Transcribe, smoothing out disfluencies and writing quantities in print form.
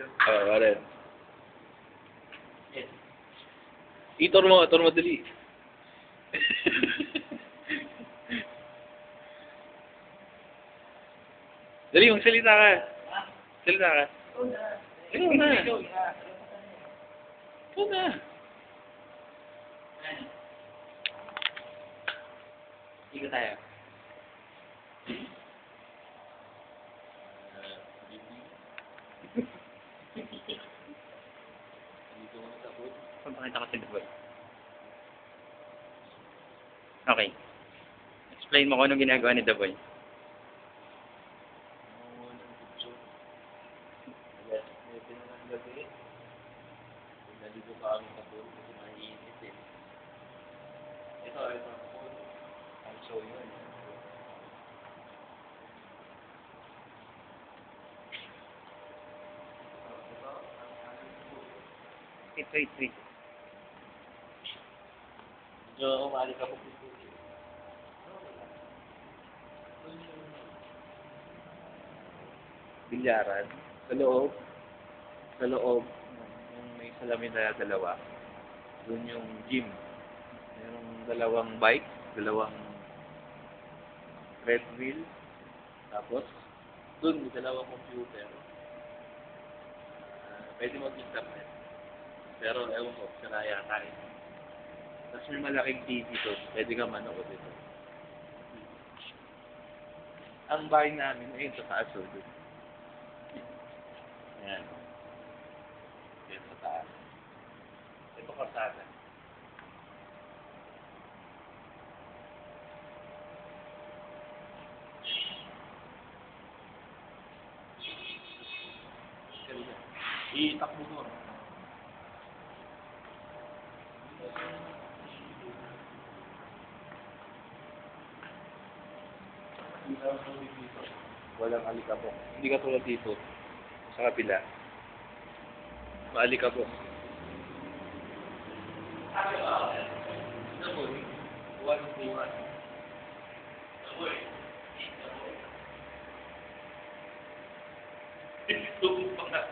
Oo, alin. Itor mo, dali. Dali, magsalita ka. Salita ka. Ikaw na. Ikaw na. Ikaw tayo. Pakita ko si Boy. Okay. Explain mo kung anong ginagawa ni The Boy. Naligo pa kami sa pool kasi mainit eh. Ito. I'll show you. Wait. Medyo umali ka po. Bilyaran. Sa loob. Yung may salamin na dalawa. Doon yung gym. Merong dalawang bike, dalawang treadmill. Tapos, doon may dalawang computer. Pwede mag-internet. Pero ewan ko, sira yata eh. Tapos may malaking TV doon. Pwede ka manood dito. Ang bahay namin ay sa taas doon. Ayan. Ayan sa taas. Ito kasada. Itakbo mo. Walang alikabok. Hindi ka tulad dito. Sa kabila. Maalikabok. Daboy. 1-3-1. Daboy. Ito pa nga.